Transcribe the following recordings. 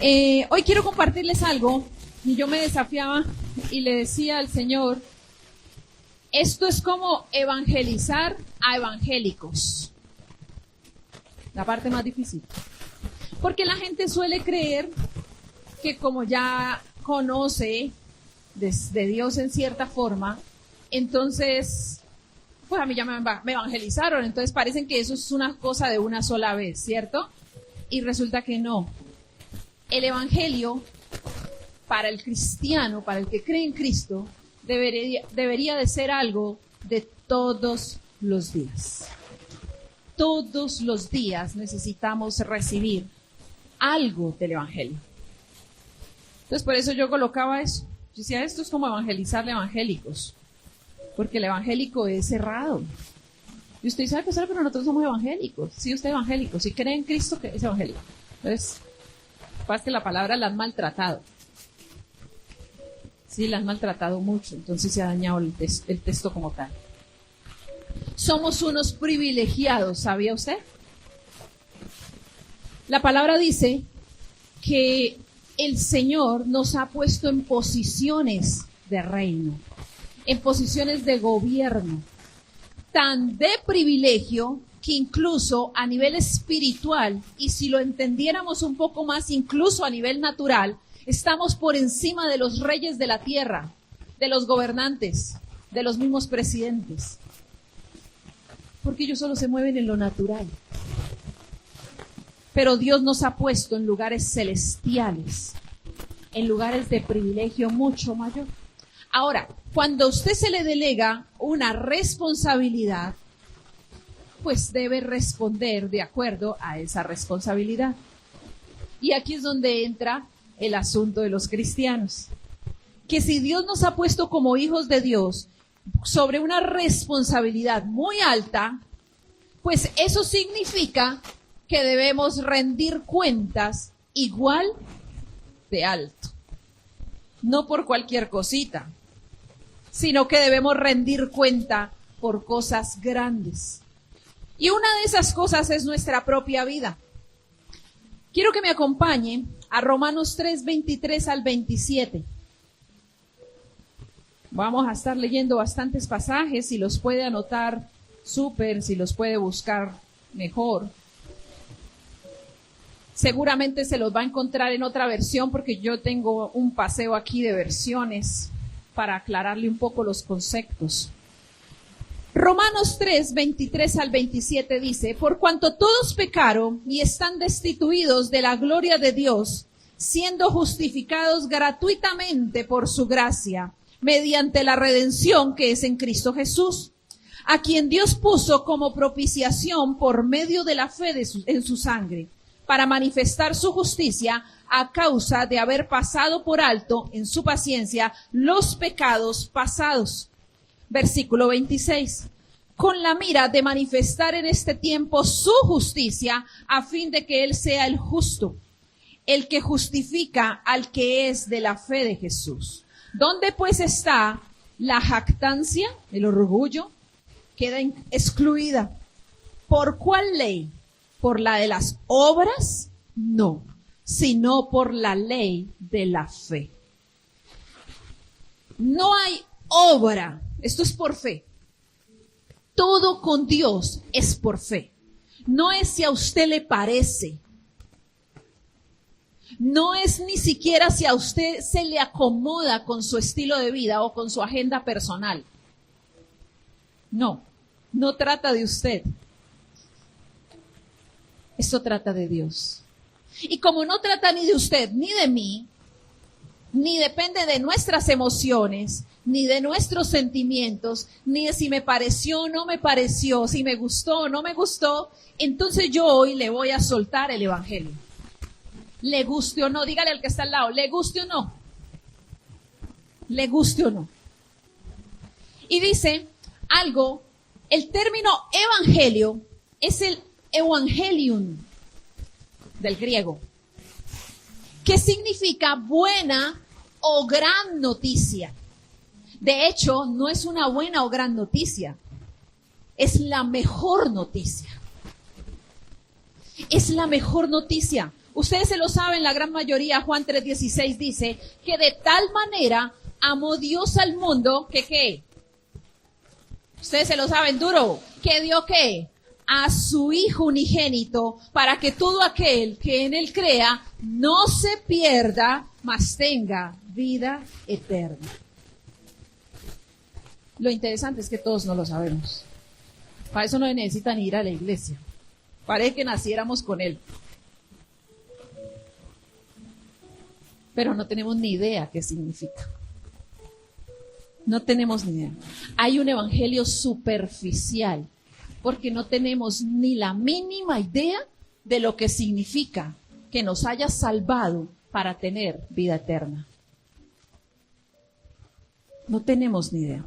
Hoy quiero compartirles algo y yo me desafiaba y le decía al Señor, esto es como evangelizar a evangélicos. La parte más difícil. Porque la gente suele creer que como ya conoce de Dios en cierta forma, entonces, pues a mí ya me evangelizaron, entonces parecen que eso es una cosa de una sola vez, ¿cierto? Y resulta que no. El evangelio, para el cristiano, para el que cree en Cristo, debería de ser algo de todos los días. Todos los días necesitamos recibir algo del evangelio. Entonces por eso yo colocaba eso. Yo decía, esto es como evangelizar a evangélicos, porque el evangélico es cerrado. Y usted sabe que pero nosotros somos evangélicos. Sí, usted es evangélico. Si cree en Cristo, que es evangélico. Entonces, pasa que la palabra la han maltratado. Sí, la han maltratado mucho. Entonces se ha dañado el texto como tal. Somos unos privilegiados, ¿sabía usted? La palabra dice que el Señor nos ha puesto en posiciones de reino, en posiciones de gobierno, tan de privilegio que incluso a nivel espiritual, y si lo entendiéramos un poco más, incluso a nivel natural, estamos por encima de los reyes de la tierra, de los gobernantes, de los mismos presidentes. Porque ellos solo se mueven en lo natural. Pero Dios nos ha puesto en lugares celestiales, en lugares de privilegio mucho mayor. Ahora, cuando a usted se le delega una responsabilidad, pues debe responder de acuerdo a esa responsabilidad. Y aquí es donde entra el asunto de los cristianos. Que si Dios nos ha puesto como hijos de Dios sobre una responsabilidad muy alta, pues eso significa que debemos rendir cuentas igual de alto. No por cualquier cosita, sino que debemos rendir cuenta por cosas grandes. Y una de esas cosas es nuestra propia vida. Quiero que me acompañe a Romanos 3, 23 al 27. Vamos a estar leyendo bastantes pasajes, si los puede anotar, súper, si los puede buscar, mejor. Seguramente se los va a encontrar en otra versión, porque yo tengo un paseo aquí de versiones para aclararle un poco los conceptos. Romanos 3, 23 al 27 dice, por cuanto todos pecaron y están destituidos de la gloria de Dios, siendo justificados gratuitamente por su gracia, mediante la redención que es en Cristo Jesús, a quien Dios puso como propiciación por medio de la fe en su sangre, para manifestar su justicia a causa de haber pasado por alto en su paciencia los pecados pasados. Versículo 26. Con la mira de manifestar en este tiempo su justicia, a fin de que Él sea el justo, el que justifica al que es de la fe de Jesús. ¿Dónde pues está la jactancia, el orgullo? Queda excluida. ¿Por cuál ley? ¿Por la de las obras? No, sino por la ley de la fe. No hay obra, esto es por fe. Todo con Dios es por fe. No es si a usted le parece. No es ni siquiera si a usted se le acomoda con su estilo de vida o con su agenda personal. No, no trata de usted. Esto trata de Dios. Y como no trata ni de usted ni de mí, ni depende de nuestras emociones, ni de nuestros sentimientos, ni de si me pareció o no me pareció, si me gustó o no me gustó, entonces yo hoy le voy a soltar el evangelio. Le guste o no, dígale al que está al lado, le guste o no. Le guste o no. Y dice algo, el término evangelio es el evangelium del griego, que significa buena o gran noticia. De hecho, no es una buena o gran noticia, es la mejor noticia. Es la mejor noticia. Ustedes se lo saben, la gran mayoría. Juan 3:16 dice que de tal manera amó Dios al mundo que ¿qué? Ustedes se lo saben duro. ¿Que dio qué? A su Hijo unigénito, para que todo aquel que en él crea no se pierda, mas tenga vida eterna. Lo interesante es que todos no lo sabemos. Para eso no necesitan ir a la iglesia. Parece que naciéramos con él. Pero no tenemos ni idea qué significa. No tenemos ni idea. Hay un evangelio superficial, porque no tenemos ni la mínima idea de lo que significa que nos haya salvado para tener vida eterna. No tenemos ni idea.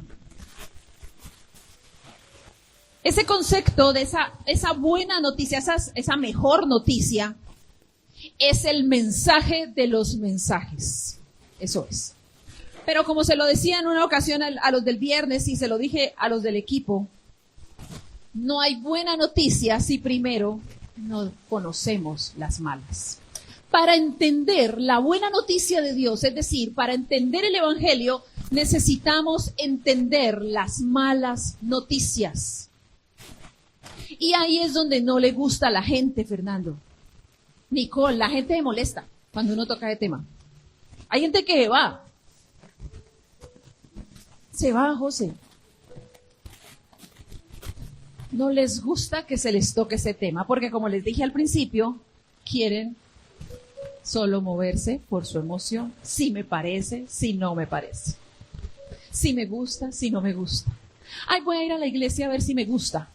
Ese concepto de esa buena noticia, esa mejor noticia, es el mensaje de los mensajes. Eso es. Pero como se lo decía en una ocasión a los del viernes y se lo dije a los del equipo, no hay buena noticia si primero no conocemos las malas. Para entender la buena noticia de Dios, es decir, para entender el evangelio, necesitamos entender las malas noticias. Y ahí es donde no le gusta a la gente, Fernando. Nicole, la gente se molesta cuando uno toca de tema. Hay gente que va. Se va, José. No les gusta que se les toque ese tema, porque como les dije al principio, quieren solo moverse por su emoción. Si me parece, si no me parece. Si me gusta, si no me gusta. Ay, voy a ir a la iglesia a ver si me gusta.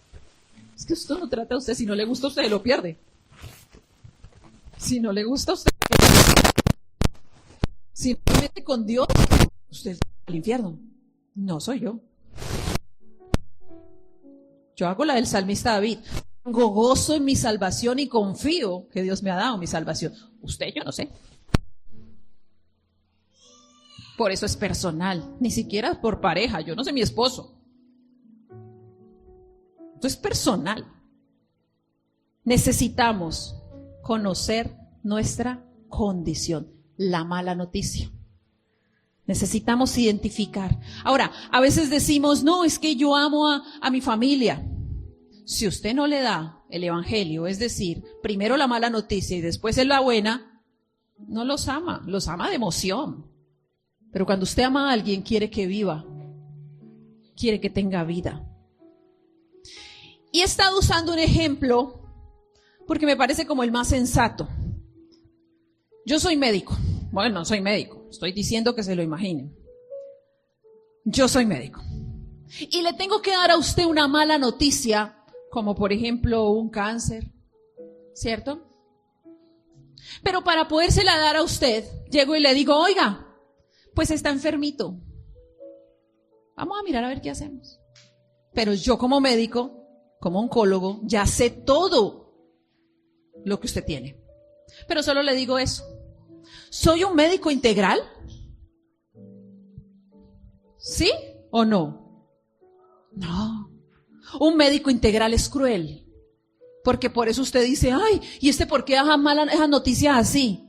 Es que esto no trata a usted. Si no le gusta a usted, lo pierde. Si no le gusta a usted, si no se mete con Dios, usted es al infierno. No soy yo. Yo hago la del salmista David. Tengo gozo en mi salvación y confío que Dios me ha dado mi salvación. Usted, yo no sé. Por eso es personal. Ni siquiera por pareja. Yo no sé mi esposo. Esto es personal. Necesitamos conocer nuestra condición, la mala noticia. Necesitamos identificar. Ahora, a veces decimos, no, es que yo amo a mi familia. Si usted no le da el evangelio, es decir, primero la mala noticia y después es la buena, no los ama de emoción. Pero cuando usted ama a alguien, quiere que viva, quiere que tenga vida. Y he estado usando un ejemplo porque me parece como el más sensato. Yo soy médico. Bueno, no soy médico. Estoy diciendo que se lo imaginen. Yo soy médico. Y le tengo que dar a usted una mala noticia, como por ejemplo un cáncer, ¿cierto? Pero para podérsela dar a usted, llego y le digo, oiga, pues está enfermito. Vamos a mirar a ver qué hacemos. Pero yo como médico, como oncólogo, ya sé todo lo que usted tiene. Pero solo le digo eso. ¿Soy un médico integral? ¿Sí o no? No. Un médico integral es cruel. Porque por eso usted dice, ay, ¿y este por qué da esas noticias así?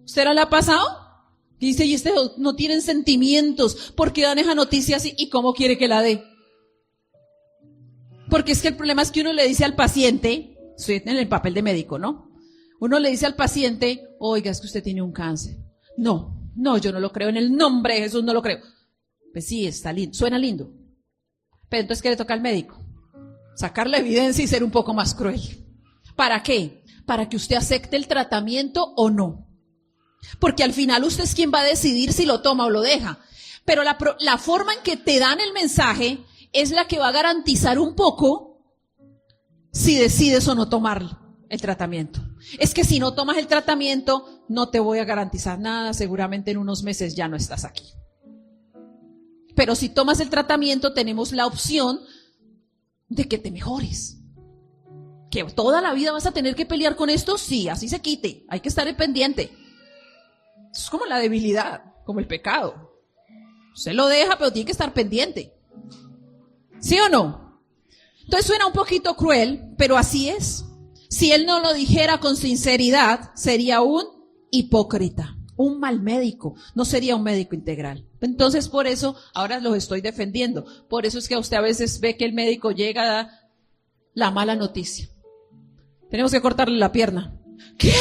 ¿Usted no le ha pasado? Y dice, y este no tienen sentimientos, ¿por qué dan esa noticia así? ¿Y cómo quiere que la dé? Porque es que el problema es que uno le dice al paciente, estoy en el papel de médico, ¿no? Uno le dice al paciente, oiga, es que usted tiene un cáncer. No, yo no lo creo, en el nombre de Jesús no lo creo. Pues sí, está lindo, suena lindo. Pero entonces, ¿qué le toca al médico? Sacar la evidencia y ser un poco más cruel. ¿Para qué? Para que usted acepte el tratamiento o no. Porque al final usted es quien va a decidir si lo toma o lo deja. Pero la forma en que te dan el mensaje es la que va a garantizar un poco si decides o no tomar el tratamiento. Es que si no tomas el tratamiento, no te voy a garantizar nada, seguramente en unos meses ya no estás aquí. Pero si tomas el tratamiento, tenemos la opción de que te mejores. ¿Que toda la vida vas a tener que pelear con esto? Sí, así se quite, hay que estar pendiente. Es como la debilidad, como el pecado. Usted lo deja, pero tiene que estar pendiente. ¿Sí o no? Entonces suena un poquito cruel, pero así es. Si él no lo dijera con sinceridad, sería un hipócrita, un mal médico, no sería un médico integral. Entonces, por eso, ahora los estoy defendiendo. Por eso es que usted a veces ve que el médico llega a dar la mala noticia. Tenemos que cortarle la pierna. ¿Qué?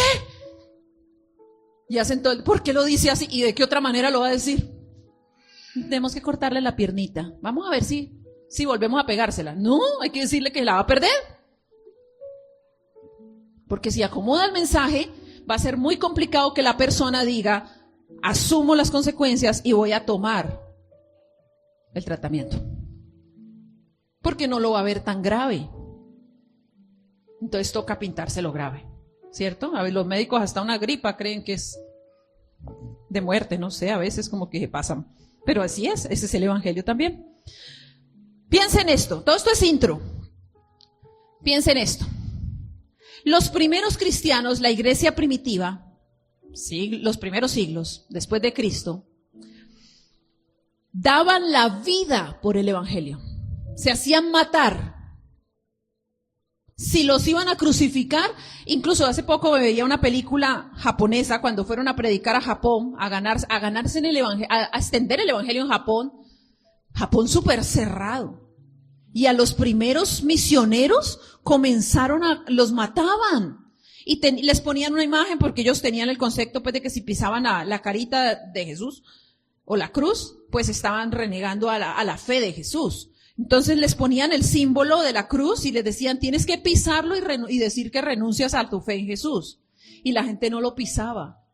Y hacen todo, ¿por qué lo dice así? ¿Y de qué otra manera lo va a decir? Tenemos que cortarle la piernita. Vamos a ver si volvemos a pegársela. No, hay que decirle que la va a perder. Porque si acomoda el mensaje, va a ser muy complicado que la persona diga, asumo las consecuencias y voy a tomar el tratamiento. Porque no lo va a ver tan grave. Entonces toca pintárselo grave, ¿cierto? A ver, los médicos hasta una gripa creen que es de muerte, no sé, a veces como que se pasan. Pero así es, ese es el evangelio también. Piensen esto, todo esto es intro. Piensen esto. Los primeros cristianos, la iglesia primitiva, sí, los primeros siglos después de Cristo, daban la vida por el evangelio. Se hacían matar. Si los iban a crucificar, incluso hace poco veía una película japonesa cuando fueron a predicar a Japón, a ganarse en el evangelio, a extender el evangelio en Japón. Japón súper cerrado. Y a los primeros misioneros los mataban. Y les ponían una imagen porque ellos tenían el concepto pues de que si pisaban la carita de Jesús o la cruz, pues estaban renegando a la fe de Jesús. Entonces les ponían el símbolo de la cruz y les decían, tienes que pisarlo y decir que renuncias a tu fe en Jesús. Y la gente no lo pisaba.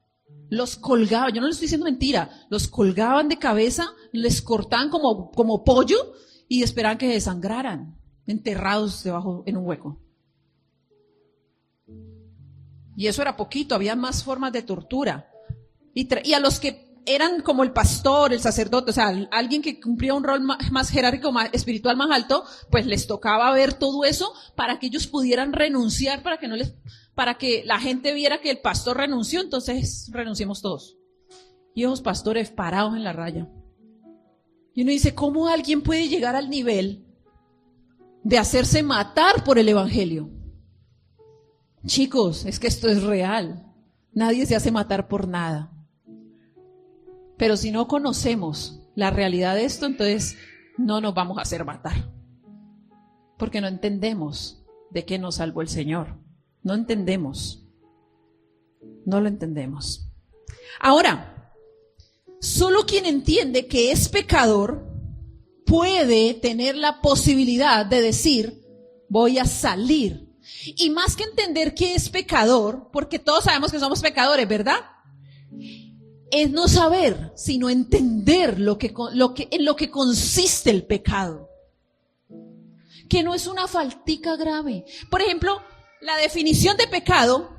Los colgaban, yo no les estoy diciendo mentira, los colgaban de cabeza, les cortaban como pollo y esperaban que se desangraran, enterrados debajo en un hueco. Y eso era poquito, había más formas de tortura. Y a los que eran como el pastor, el sacerdote, o sea, alguien que cumplía un rol más jerárquico, más espiritual, más alto, pues les tocaba ver todo eso para que ellos pudieran renunciar, para que la gente viera que el pastor renunció, entonces renunciemos todos. Y esos pastores parados en la raya. Y uno dice, ¿cómo alguien puede llegar al nivel de hacerse matar por el evangelio? Chicos, es que esto es real. Nadie se hace matar por nada. Pero si no conocemos la realidad de esto, entonces no nos vamos a hacer matar. Porque no entendemos de qué nos salvó el Señor. No entendemos. No lo entendemos. Ahora, solo quien entiende que es pecador puede tener la posibilidad de decir, voy a salir. Y más que entender que es pecador, porque todos sabemos que somos pecadores, ¿verdad? Es no saber, sino entender en lo que consiste el pecado. Que no es una faltica grave. Por ejemplo, la definición de pecado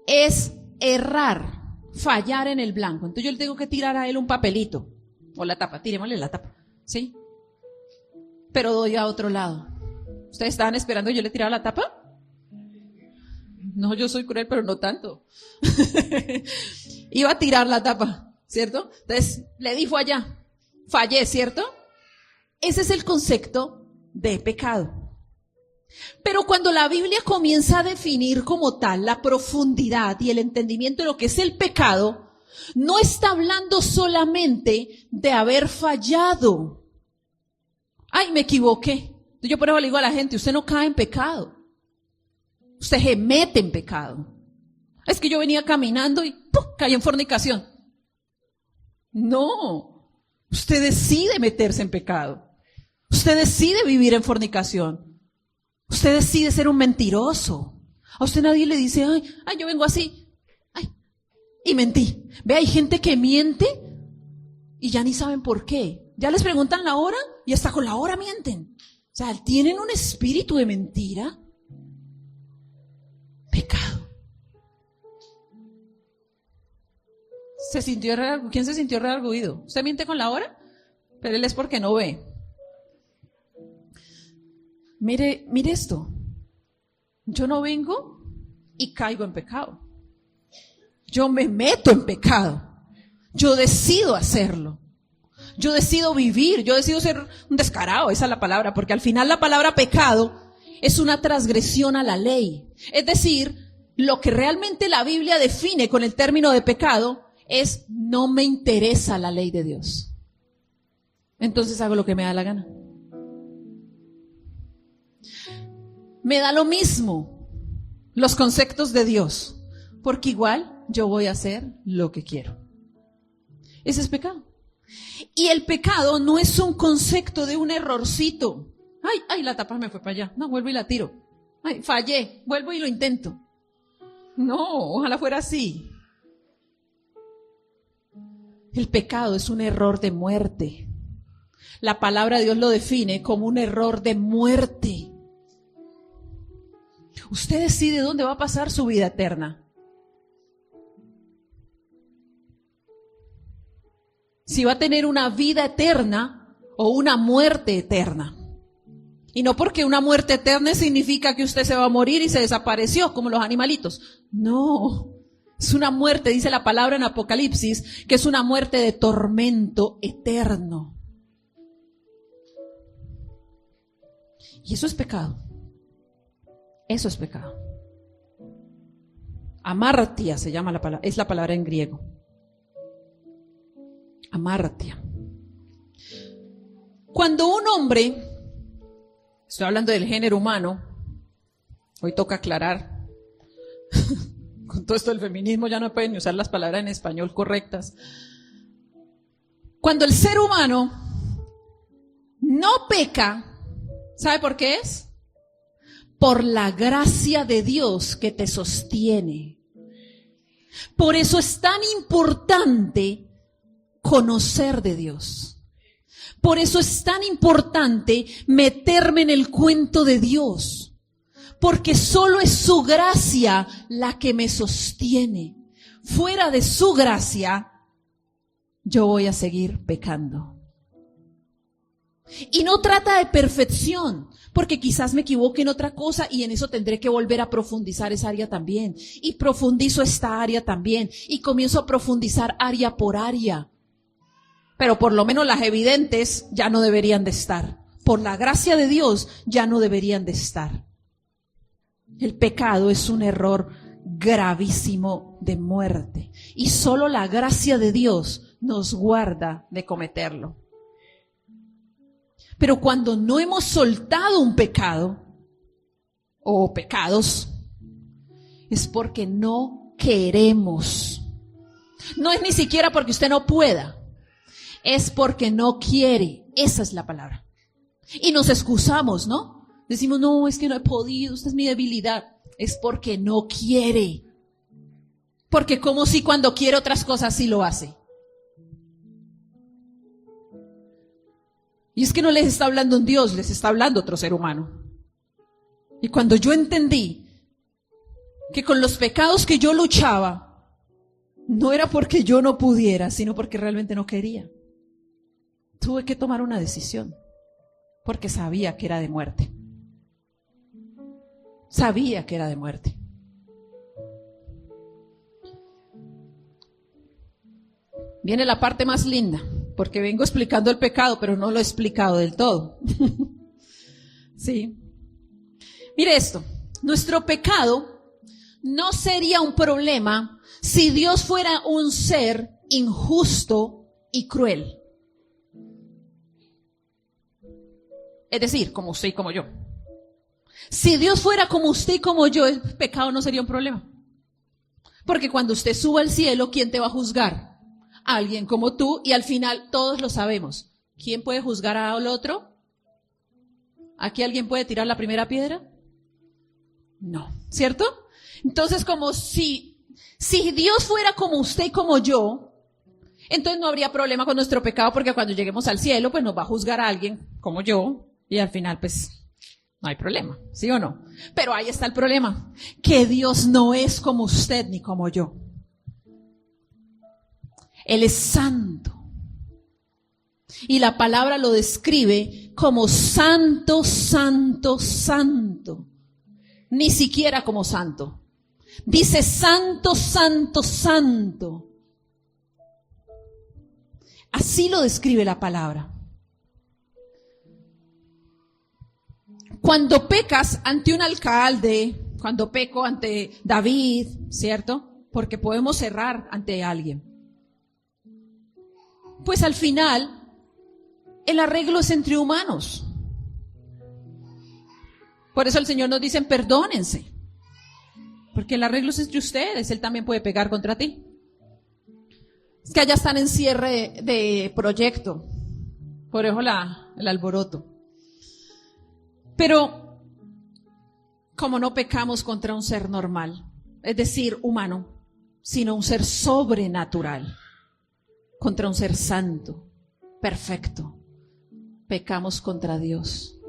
es errar, fallar en el blanco. Entonces yo le tengo que tirar a él un papelito o la tapa, tirémosle la tapa, ¿sí? Pero doy a otro lado. ¿Ustedes estaban esperando que yo le tirara la tapa? No, yo soy cruel, pero no tanto. Iba a tirar la tapa, ¿cierto? Entonces le dijo allá, fallé, ¿cierto? Ese es el concepto de pecado. Pero cuando la Biblia comienza a definir como tal la profundidad y el entendimiento de lo que es el pecado, no está hablando solamente de haber fallado. Ay, me equivoqué. Yo por eso le digo a la gente, usted no cae en pecado. Usted se mete en pecado. Es que yo venía caminando y ¡pum!, caí en fornicación. No, usted decide meterse en pecado. Usted decide vivir en fornicación. Usted decide ser un mentiroso. A usted nadie le dice, ay, yo vengo así. Ay, y mentí. Ve, hay gente que miente y ya ni saben por qué. Ya les preguntan la hora y hasta con la hora mienten. O sea, tienen un espíritu de mentira. Pecado. ¿Quién se sintió redarguido? ¿Usted miente con la hora? Pero él es porque no ve. Mire esto. Yo no vengo y caigo en pecado. Yo me meto en pecado. Yo decido hacerlo. Yo decido vivir. Yo decido ser un descarado. Esa es la palabra. Porque al final la palabra pecado es una transgresión a la ley. Es decir, lo que realmente la Biblia define con el término de pecado es: no me interesa la ley de Dios. Entonces hago lo que me da la gana. Me da lo mismo los conceptos de Dios, porque igual yo voy a hacer lo que quiero. Ese es pecado. Y el pecado no es un concepto de un errorcito. Ay, la tapa me fue para allá. No, vuelvo y la tiro. Ay, fallé, vuelvo y lo intento. No, ojalá fuera así. El pecado es un error de muerte. La palabra de Dios lo define como un error de muerte. Usted decide dónde va a pasar su vida eterna. Si va a tener una vida eterna o una muerte eterna. Y no porque una muerte eterna significa que usted se va a morir y se desapareció como los animalitos. No, es una muerte, dice la palabra en Apocalipsis, que es una muerte de tormento eterno. Y eso es pecado. Eso es pecado. Amartia se llama la palabra, es la palabra en griego. Amartia. Cuando un hombre, estoy hablando del género humano, hoy toca aclarar, con todo esto del feminismo ya no pueden usar las palabras en español correctas. Cuando el ser humano no peca, ¿sabe por qué es? Por la gracia de Dios que te sostiene. Por eso es tan importante conocer de Dios. Por eso es tan importante meterme en el cuento de Dios. Porque solo es su gracia la que me sostiene. Fuera de su gracia, yo voy a seguir pecando. Y no trata de perfección, porque quizás me equivoque en otra cosa y en eso tendré que volver a profundizar esa área también. Y profundizo esta área también. Y comienzo a profundizar área por área. Pero por lo menos las evidentes ya no deberían de estar. Por la gracia de Dios ya no deberían de estar. El pecado es un error gravísimo de muerte. Y solo la gracia de Dios nos guarda de cometerlo. Pero cuando no hemos soltado un pecado o pecados, es porque no queremos. No es ni siquiera porque usted no pueda, es porque no quiere. Esa es la palabra. Y nos excusamos, ¿no? Decimos, no, es que no he podido, esta es mi debilidad. Es porque no quiere. Porque como si cuando quiere otras cosas sí lo hace. Y es que no les está hablando un Dios, les está hablando otro ser humano. Y cuando yo entendí que con los pecados que yo luchaba, no era porque yo no pudiera, sino porque realmente no quería. Tuve que tomar una decisión, porque sabía que era de muerte. Sabía que era de muerte. Viene la parte más linda. Porque vengo explicando el pecado, pero no lo he explicado del todo. Sí. Mire esto, nuestro pecado no sería un problema si Dios fuera un ser injusto y cruel. Es decir, como usted y como yo. Si Dios fuera como usted y como yo, el pecado no sería un problema. Porque cuando usted suba al cielo, ¿quién te va a juzgar? Alguien como tú, y al final todos lo sabemos. ¿Quién puede juzgar al otro? ¿Aquí alguien puede tirar la primera piedra? No, ¿cierto? Entonces, como si Dios fuera como usted y como yo, entonces no habría problema con nuestro pecado, porque cuando lleguemos al cielo, pues nos va a juzgar a alguien como yo, y al final, pues, no hay problema, ¿sí o no? Pero ahí está el problema, que Dios no es como usted ni como yo. Él es santo. Y la palabra lo describe como santo, santo, santo. Ni siquiera como santo. Dice santo, santo, santo. Así lo describe la palabra. Cuando pecas ante un alcalde, cuando peco ante David, ¿cierto? Porque podemos errar ante alguien. Pues al final, el arreglo es entre humanos. Por eso el Señor nos dice, perdónense. Porque el arreglo es entre ustedes, Él también puede pecar contra ti. Es que allá están en cierre de proyecto, por eso el alboroto. Pero, como no pecamos contra un ser normal, es decir, humano, sino un ser sobrenatural, contra un ser santo, perfecto, pecamos contra Dios,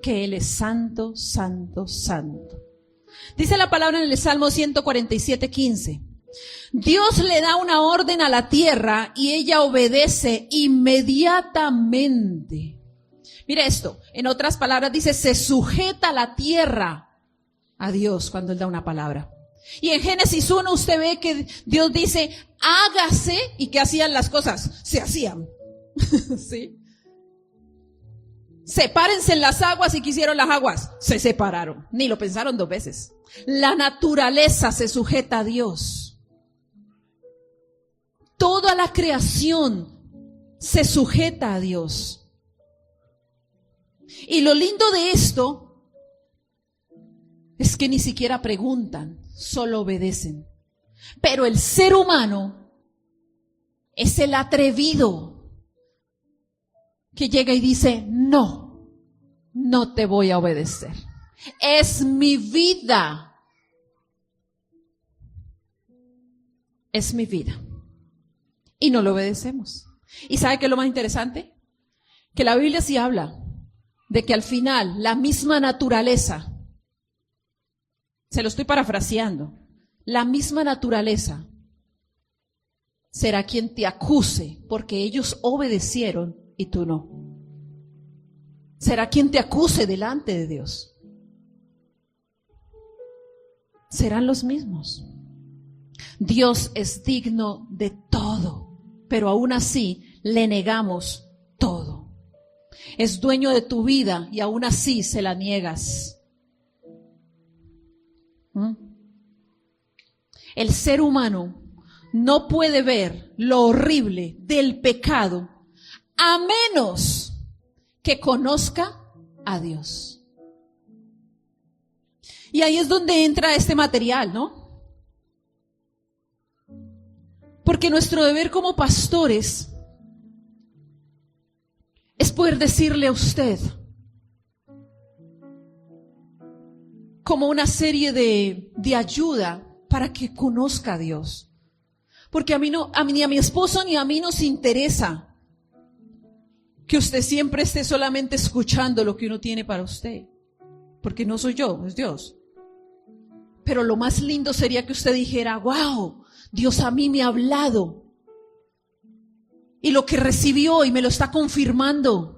que Él es santo, santo, santo. Dice la palabra en el Salmo 147:15. Dios le da una orden a la tierra y ella obedece inmediatamente. Mira esto, en otras palabras dice, se sujeta la tierra a Dios cuando Él da una palabra. Y en Génesis 1 usted ve que Dios dice, hágase, y ¿qué hacían las cosas? Se hacían. ¿Sí? Sepárense en las aguas, y ¿qué hicieron las aguas? Se separaron, ni lo pensaron dos veces. La naturaleza se sujeta a Dios. Toda la creación se sujeta a Dios. Y lo lindo de esto es que ni siquiera preguntan, solo obedecen. Pero el ser humano es el atrevido que llega y dice, no, no te voy a obedecer. Es mi vida. Es mi vida. Y no lo obedecemos. ¿Y sabe qué es lo más interesante? Que la Biblia sí habla de que al final la misma naturaleza, se lo estoy parafraseando, la misma naturaleza será quien te acuse porque ellos obedecieron y tú no. Será quien te acuse delante de Dios. Serán los mismos. Dios es digno de todo, pero aún así le negamos todo. Es dueño de tu vida y aún así se la niegas. El ser humano no puede ver lo horrible del pecado a menos que conozca a Dios. Y ahí es donde entra este material, ¿no? Porque nuestro deber como pastores es poder decirle a usted, como una serie de ayuda para que conozca a Dios. Porque a mí ni a mi esposo ni a mí nos interesa que usted siempre esté solamente escuchando lo que uno tiene para usted. Porque no soy yo, es Dios. Pero lo más lindo sería que usted dijera, wow, Dios a mí me ha hablado. Y lo que recibí hoy me lo está confirmando.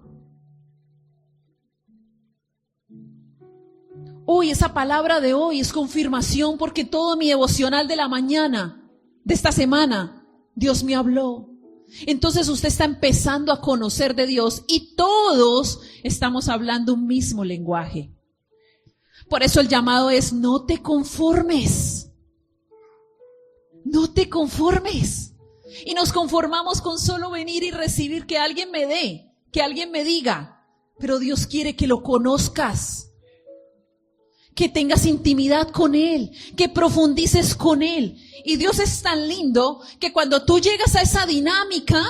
Hoy, esa palabra de hoy es confirmación porque todo mi devocional de la mañana, de esta semana, Dios me habló. Entonces usted está empezando a conocer de Dios y todos estamos hablando un mismo lenguaje. Por eso el llamado es, no te conformes. No te conformes. Y nos conformamos con solo venir y recibir que alguien me dé, que alguien me diga. Pero Dios quiere que lo conozcas, que tengas intimidad con Él, que profundices con Él. Y Dios es tan lindo que cuando tú llegas a esa dinámica,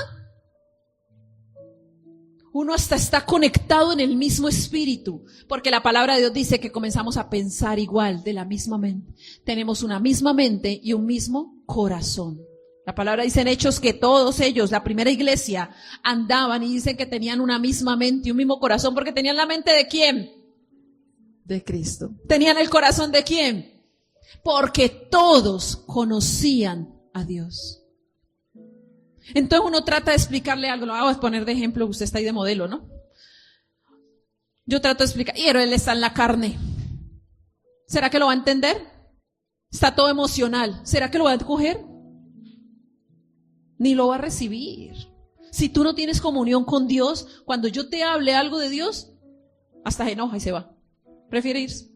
uno hasta está conectado en el mismo espíritu, porque la palabra de Dios dice que comenzamos a pensar igual, de la misma mente. Tenemos una misma mente y un mismo corazón. La palabra dice en Hechos que todos ellos, la primera iglesia, andaban y dicen que tenían una misma mente y un mismo corazón, porque tenían la mente ¿de quién? De Cristo. ¿Tenían el corazón de quién? Porque todos conocían a Dios. Entonces uno trata de explicarle algo, lo hago es poner de ejemplo, usted está ahí de modelo, ¿no? Yo trato de explicar, pero él está en la carne. ¿Será que lo va a entender? Está todo emocional. ¿Será que lo va a coger? Ni lo va a recibir. Si tú no tienes comunión con Dios, cuando yo te hable algo de Dios, hasta se enoja y se va. prefiere irse.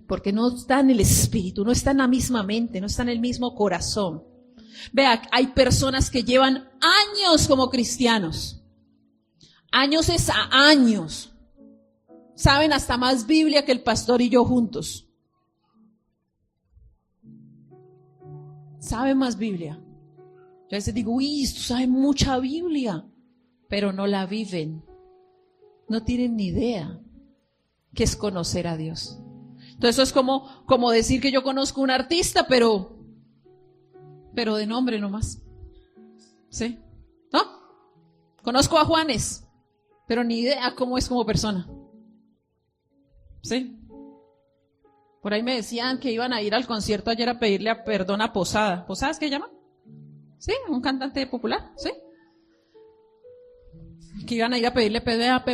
Porque no está en el espíritu, no está en la misma mente, no está en el mismo corazón. Vea, hay personas que llevan años como cristianos. Años es a años. Saben hasta más Biblia que el pastor y yo juntos. Saben más Biblia. Yo a veces digo, uy, tú sabes mucha Biblia, pero no la viven. No tienen ni idea qué es conocer a Dios. Entonces eso es como decir que yo conozco un artista, pero de nombre nomás. ¿Sí? ¿No? Conozco a Juanes, pero ni idea cómo es como persona. ¿Sí? Por ahí me decían que iban a ir al concierto ayer a pedirle perdón a Posada. ¿Posada es que llama? Sí, un cantante popular, ¿sí? Que iban a ir a pedirle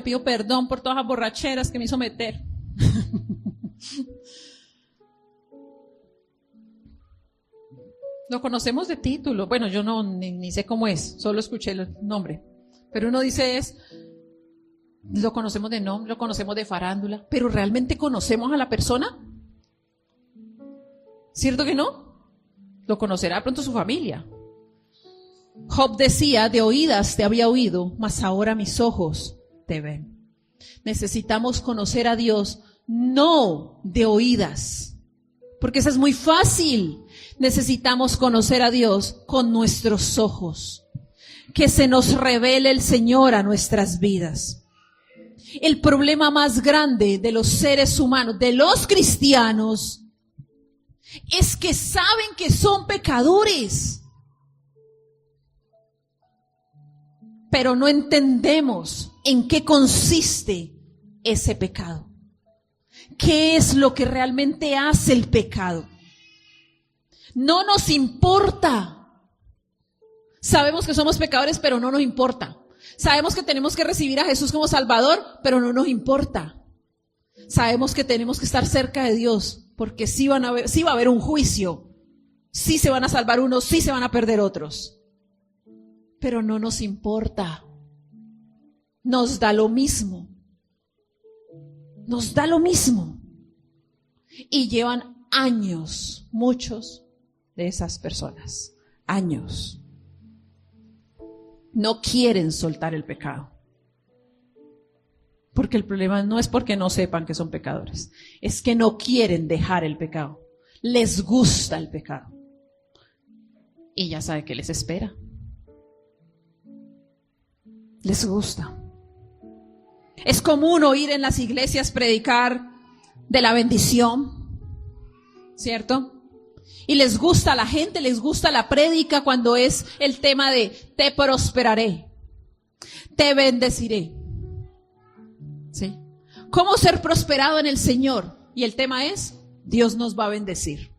pido perdón por todas las borracheras que me hizo meter. Lo conocemos de título. Bueno, yo no ni sé cómo es, solo escuché el nombre. Pero uno dice lo conocemos de nombre, lo conocemos de farándula, pero ¿realmente conocemos a la persona? ¿Cierto que no? Lo conocerá de pronto su familia. Job decía, de oídas te había oído, mas ahora mis ojos te ven. Necesitamos conocer a Dios, no de oídas, porque eso es muy fácil. Necesitamos conocer a Dios con nuestros ojos, que se nos revele el Señor a nuestras vidas. El problema más grande de los seres humanos, de los cristianos, es que saben que son pecadores, pero no entendemos en qué consiste ese pecado. ¿Qué es lo que realmente hace el pecado? No nos importa. Sabemos que somos pecadores, pero no nos importa. Sabemos que tenemos que recibir a Jesús como Salvador, pero no nos importa. Sabemos que tenemos que estar cerca de Dios, porque sí va a haber un juicio. Sí se van a salvar unos, sí se van a perder otros. Pero no nos importa. Nos da lo mismo. Nos da lo mismo. Y llevan años, muchos de esas personas, años. No quieren soltar el pecado. Porque el problema no es porque no sepan que son pecadores, es que no quieren dejar el pecado. Les gusta el pecado. Y ya sabe que les espera. Les gusta. Es común oír en las iglesias predicar de la bendición, ¿cierto? Y les gusta a la gente, les gusta la prédica cuando es el tema de te prosperaré, te bendeciré. ¿Sí? ¿Cómo ser prosperado en el Señor? Y el tema es, Dios nos va a bendecir.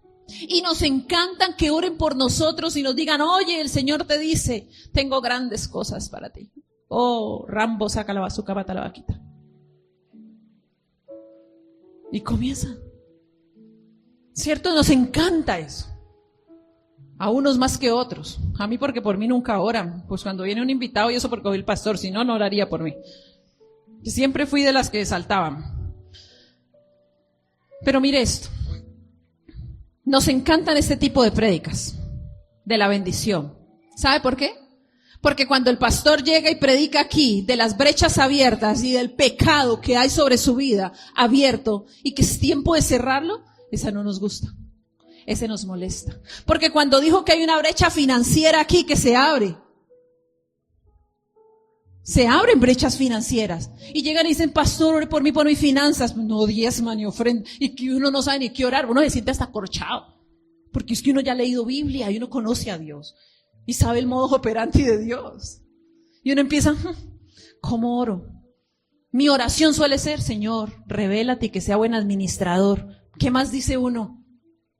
Y nos encantan que oren por nosotros y nos digan, oye, el Señor te dice, tengo grandes cosas para ti. Oh, Rambo, saca la bazuca, mata la vaquita. Y comienzan. ¿Cierto? Nos encanta eso. A unos más que otros. A mí porque por mí nunca oran. Pues cuando viene un invitado y eso porque soy el pastor, si no, no oraría por mí. Yo siempre fui de las que saltaban. Pero mire esto. Nos encantan este tipo de prédicas de la bendición. ¿Sabe por qué? Porque cuando el pastor llega y predica aquí de las brechas abiertas y del pecado que hay sobre su vida abierto y que es tiempo de cerrarlo, esa no nos gusta. Ese nos molesta. Porque cuando dijo que hay una brecha financiera aquí que se abren brechas financieras. Y llegan y dicen, pastor, ore por mí, por mis finanzas. No diezma ni ofrenda. Y que uno no sabe ni qué orar. Uno se siente hasta acorchado. Porque es que uno ya ha leído Biblia y uno conoce a Dios. Y sabe el modo operandi de Dios. Y uno empieza, ¿cómo oro? Mi oración suele ser, Señor, revélate y que sea buen administrador. ¿Qué más dice uno?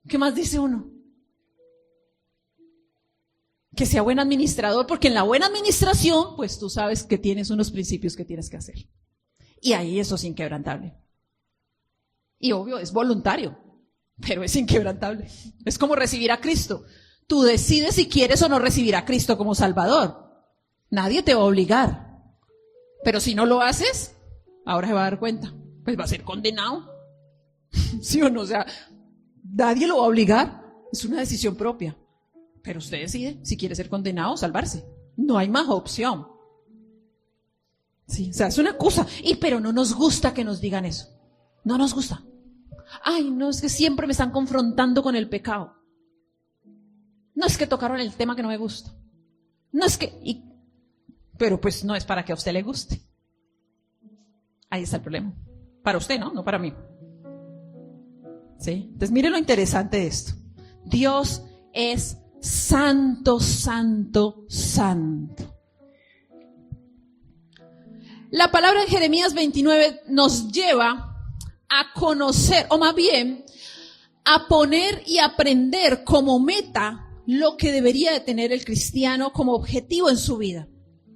¿Qué más dice uno? Que sea buen administrador, porque en la buena administración, pues tú sabes que tienes unos principios que tienes que hacer. Y ahí eso es inquebrantable. Y obvio, es voluntario, pero es inquebrantable. Es como recibir a Cristo. Tú decides si quieres o no recibir a Cristo como Salvador. Nadie te va a obligar. Pero si no lo haces, ahora se va a dar cuenta. pues va a ser condenado. ¿Sí o no? O sea, nadie lo va a obligar. Es una decisión propia. Pero usted decide si quiere ser condenado o salvarse. No hay más opción. Sí, o sea, es una cosa. Pero no nos gusta que nos digan eso. No nos gusta. Ay, no, es que siempre me están confrontando con el pecado. No es que tocaron el tema que no me gusta. No es que... pero pues no es para que a usted le guste. Ahí está el problema. Para usted, ¿no? No para mí. ¿Sí? Entonces mire lo interesante de esto. Dios es santo, santo, santo. La palabra en Jeremías 29 nos lleva a conocer, o más bien, a poner y aprender como meta lo que debería de tener el cristiano como objetivo en su vida.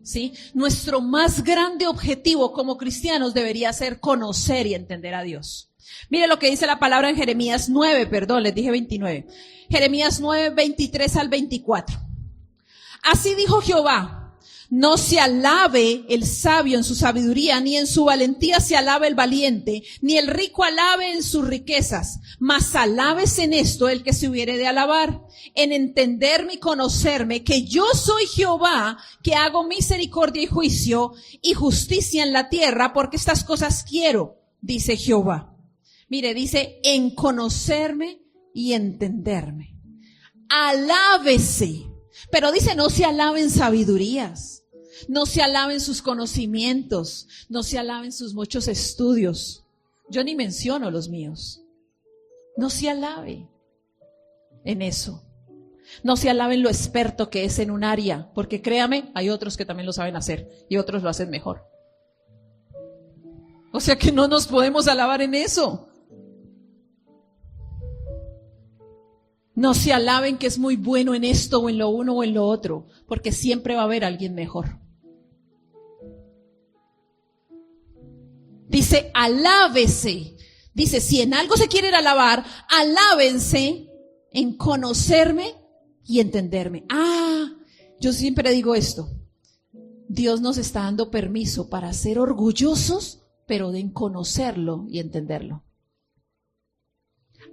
¿Sí? Nuestro más grande objetivo como cristianos debería ser conocer y entender a Dios. Mire lo que dice la palabra en Jeremías 9, les dije 29. Jeremías 9, 23 al 24. Así dijo Jehová: no se alabe el sabio en su sabiduría, ni en su valentía se alabe el valiente, ni el rico alabe en sus riquezas, mas alábese en esto el que se hubiere de alabar, en entenderme y conocerme, que yo soy Jehová, que hago misericordia y juicio y justicia en la tierra, porque estas cosas quiero, dice Jehová. Mire, dice, en conocerme y entenderme. Alábese. Pero dice, no se alaben sabidurías. No se alaben sus conocimientos, no se alaben sus muchos estudios. Yo ni menciono los míos. No se alabe en eso. No se alabe en lo experto que es en un área, porque créame, hay otros que también lo saben hacer y otros lo hacen mejor. O sea que no nos podemos alabar en eso. No se alaben que es muy bueno en esto o en lo uno o en lo otro, porque siempre va a haber alguien mejor. Dice, alábese. Dice, si en algo se quieren alabar, alábense en conocerme y entenderme. Yo siempre digo esto. Dios nos está dando permiso para ser orgullosos, pero de conocerlo y entenderlo.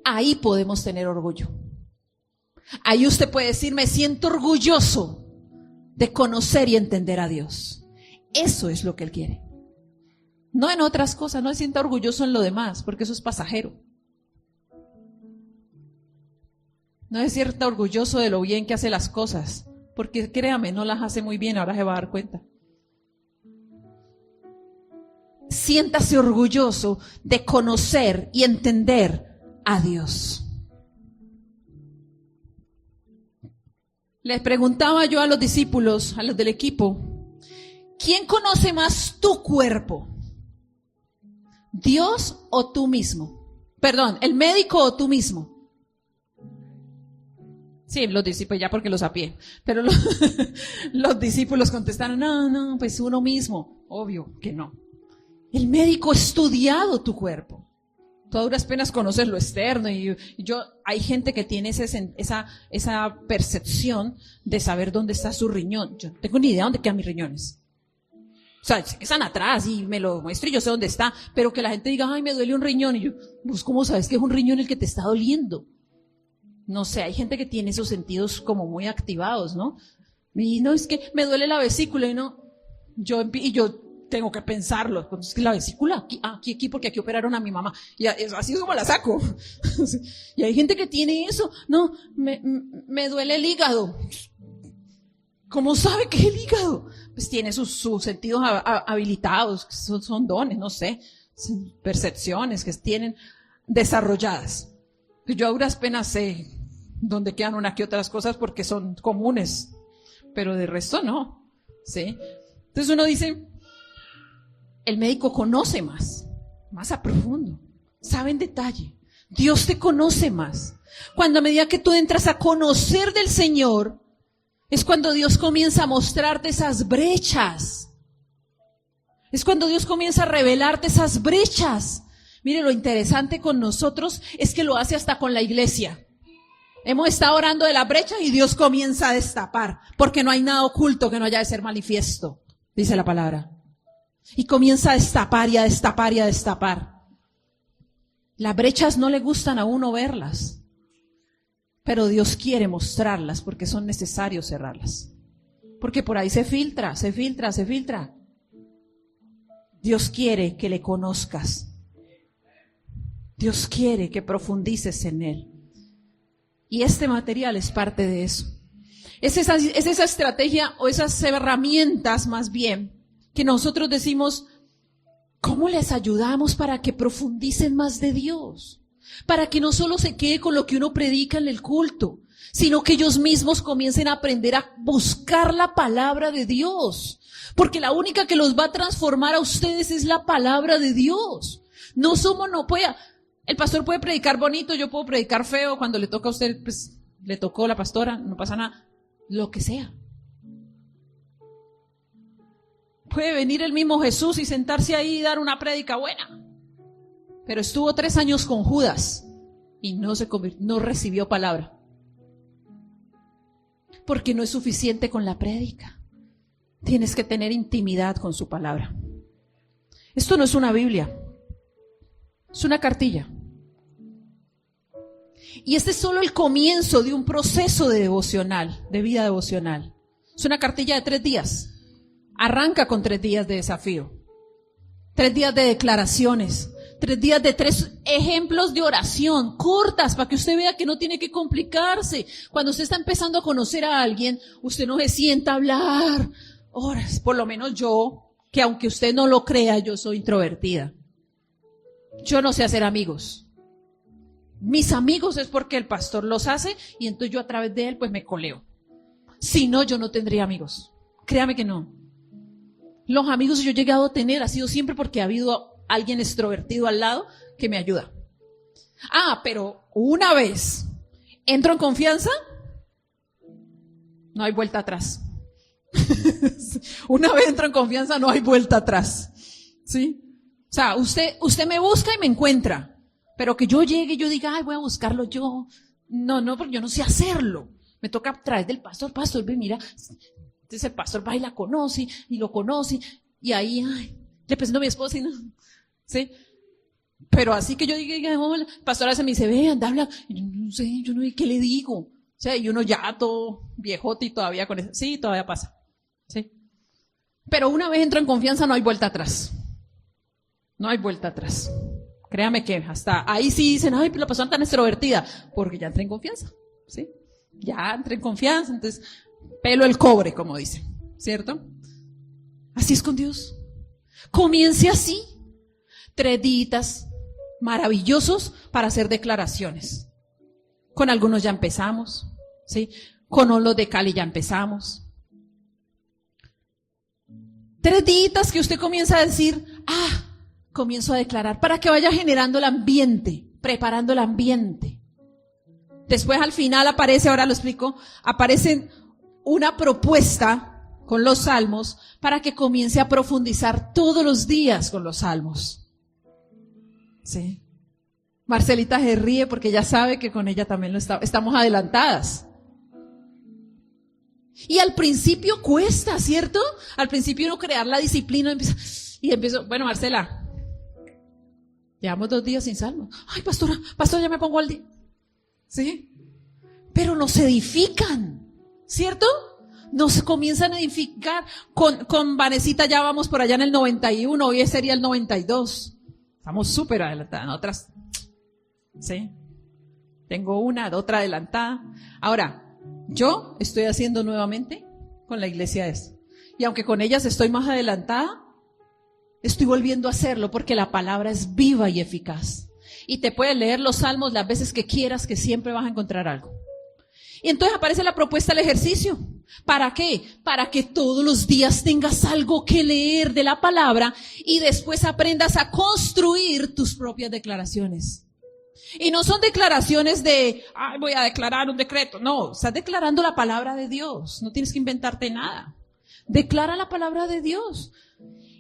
Ahí podemos tener orgullo. Ahí usted puede decir, me siento orgulloso de conocer y entender a Dios. Eso es lo que Él quiere. No en otras cosas, no se sienta orgulloso en lo demás, porque eso es pasajero. No se sienta orgulloso de lo bien que hace las cosas, porque créame, no las hace muy bien, ahora se va a dar cuenta. Siéntase orgulloso de conocer y entender a Dios. Les preguntaba yo a los discípulos, a los del equipo, ¿quién conoce más tu cuerpo? ¿Dios o tú mismo? Perdón, ¿el médico o tú mismo? Sí, los discípulos, ya porque los apié, pero los discípulos contestaron, no, pues uno mismo. Obvio que no. El médico ha estudiado tu cuerpo. Tú a duras penas conoces lo externo y hay gente que tiene esa percepción de saber dónde está su riñón. Yo no tengo ni idea dónde quedan mis riñones. O sea, están atrás y me lo muestro y yo sé dónde está, pero que la gente diga, ay, me duele un riñón, y yo, pues, ¿cómo sabes que es un riñón el que te está doliendo? No sé, hay gente que tiene esos sentidos como muy activados, ¿no? Y no, es que me duele la vesícula, y no, yo tengo que pensarlo, pues es que la vesícula, aquí, porque aquí operaron a mi mamá, y así es como la saco. Y hay gente que tiene eso, no, me duele el hígado. ¿Cómo sabe que es el hígado? Pues tiene sus sentidos habilitados, son dones, no sé, percepciones que tienen desarrolladas. Yo a duras penas sé dónde quedan una que otras cosas porque son comunes, pero de resto no, ¿sí? Entonces uno dice, el médico conoce más a profundo, sabe en detalle. Dios te conoce más. Cuando a medida que tú entras a conocer del Señor, es cuando Dios comienza a mostrarte esas brechas. Es cuando Dios comienza a revelarte esas brechas. Mire, lo interesante con nosotros es que lo hace hasta con la iglesia. Hemos estado orando de la brecha y Dios comienza a destapar, porque no hay nada oculto que no haya de ser manifiesto, dice la palabra. Y comienza a destapar y a destapar y a destapar. Las brechas no le gustan a uno verlas, pero Dios quiere mostrarlas porque son necesarios cerrarlas. Porque por ahí se filtra. Dios quiere que le conozcas. Dios quiere que profundices en Él. Y este material es parte de eso. Es esa estrategia o esas herramientas más bien que nosotros decimos, ¿cómo les ayudamos para que profundicen más de Dios? Para que no solo se quede con lo que uno predica en el culto, sino que ellos mismos comiencen a aprender a buscar la palabra de Dios. Porque la única que los va a transformar a ustedes es la palabra de Dios. El pastor puede predicar bonito, yo puedo predicar feo, cuando le toca a usted, pues le tocó la pastora, no pasa nada. Lo que sea. Puede venir el mismo Jesús y sentarse ahí y dar una prédica buena. Pero estuvo 3 años con Judas y no recibió palabra. Porque no es suficiente con la prédica. Tienes que tener intimidad con su palabra. Esto no es una Biblia. Es una cartilla. Y este es solo el comienzo de un proceso de devocional, de vida devocional. Es una cartilla de 3 días. Arranca con 3 días de desafío. 3 días de declaraciones. 3 días de 3 ejemplos de oración cortas para que usted vea que no tiene que complicarse. Cuando usted está empezando a conocer a alguien, usted no se sienta a hablar horas. Por lo menos yo, que aunque usted no lo crea, yo soy introvertida. Yo no sé hacer amigos. Mis amigos es porque el pastor los hace y entonces yo a través de él pues me coleo. Si no, yo no tendría amigos. Créame que no. Los amigos que yo he llegado a tener ha sido siempre porque ha habido alguien extrovertido al lado que me ayuda. Pero una vez entro en confianza, no hay vuelta atrás. Una vez entro en confianza, no hay vuelta atrás. ¿Sí? O sea, usted me busca y me encuentra. Pero que yo llegue y yo diga, voy a buscarlo yo. No, porque yo no sé hacerlo. Me toca a través del pastor, ve, mira. Entonces el pastor va y la conoce, y lo conoce, y ahí, le presento a mi esposa y no. ¿Sí? Pero así que yo diga, el pastor a veces me dice, ve, anda, habla. Y yo no sé qué le digo. O sea, y uno ya todo viejote y todavía con eso. Sí, todavía pasa. ¿Sí? Pero una vez entro en confianza, no hay vuelta atrás. No hay vuelta atrás. Créame que hasta ahí sí dicen, la persona tan extrovertida, porque ya entré en confianza, ¿sí? Ya entré en confianza, entonces, pelo el cobre, como dicen, ¿cierto? Así es con Dios. Comience así, 3 días maravillosos para hacer declaraciones. Con algunos ya empezamos, ¿sí? Con los de Cali ya empezamos. 3 días que usted comienza a decir, comienzo a declarar, para que vaya generando el ambiente, preparando el ambiente. Después al final aparece una propuesta con los salmos para que comience a profundizar todos los días con los salmos. ¿Sí? Marcelita se ríe porque ya sabe que con ella también estamos adelantadas. Y al principio cuesta, ¿cierto? Al principio uno crear la disciplina y empiezo, bueno, Marcela, llevamos 2 días sin salmos. Pastora, ya me pongo al día. ¿Sí? Pero nos edifican, ¿cierto? Nos comienzan a edificar. Con Vanesita ya vamos por allá en el 91, hoy sería el 92. Estamos súper adelantadas, otras. ¿Sí? Tengo otra adelantada. Ahora, yo estoy haciendo nuevamente con la iglesia esto. Y aunque con ellas estoy más adelantada, estoy volviendo a hacerlo porque la palabra es viva y eficaz. Y te puedes leer los salmos las veces que quieras, que siempre vas a encontrar algo. Y entonces aparece la propuesta del ejercicio. ¿Para qué? Para que todos los días tengas algo que leer de la palabra y después aprendas a construir tus propias declaraciones. Y no son declaraciones de, voy a declarar un decreto. No, estás declarando la palabra de Dios. No tienes que inventarte nada. Declara la palabra de Dios.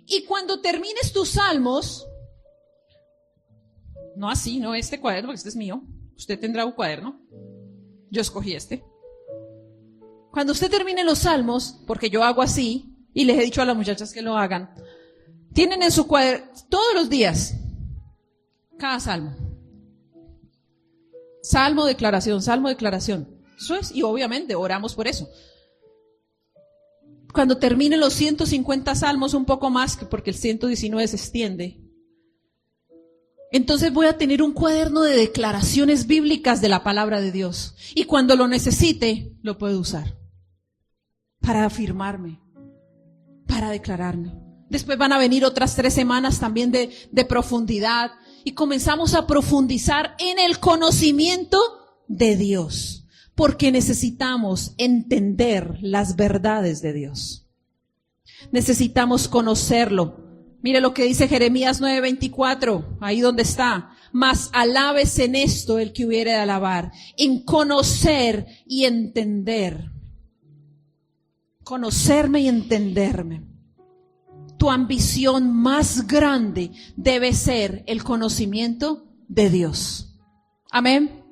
Y cuando termines tus salmos, no así, no este cuaderno, porque este es mío. Usted tendrá un cuaderno. Yo escogí este. Cuando usted termine los salmos, porque yo hago así, y les he dicho a las muchachas que lo hagan, tienen en su cuaderno todos los días, cada salmo. Salmo, declaración, salmo, declaración. Eso es, y obviamente oramos por eso. Cuando terminen los 150 salmos, un poco más, porque el 119 se extiende, entonces voy a tener un cuaderno de declaraciones bíblicas de la palabra de Dios. Y cuando lo necesite, lo puedo usar para afirmarme, para declararme. Después van a venir otras 3 semanas también de profundidad. Y comenzamos a profundizar en el conocimiento de Dios. Porque necesitamos entender las verdades de Dios. Necesitamos conocerlo. Mire lo que dice Jeremías 9:24, ahí donde está. Mas alabes en esto el que hubiere de alabar, en conocer y entender. Conocerme y entenderme. Tu ambición más grande debe ser el conocimiento de Dios. Amén.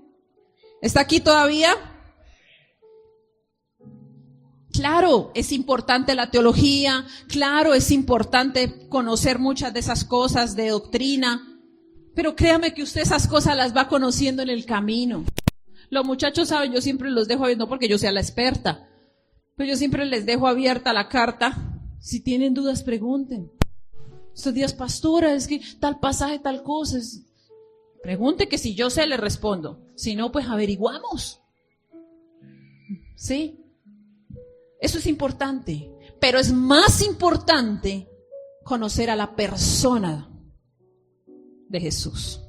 ¿Está aquí todavía? Claro, es importante la teología, claro, es importante conocer muchas de esas cosas de doctrina, pero créame que usted esas cosas las va conociendo en el camino. Los muchachos saben, yo siempre los dejo, no porque yo sea la experta, pero yo siempre les dejo abierta la carta. Si tienen dudas, pregunten. Estos días, pastora, es que tal pasaje, tal cosa. Pregunte, que si yo sé, le respondo. Si no, pues averiguamos. ¿Sí? Eso es importante. Pero es más importante conocer a la persona de Jesús.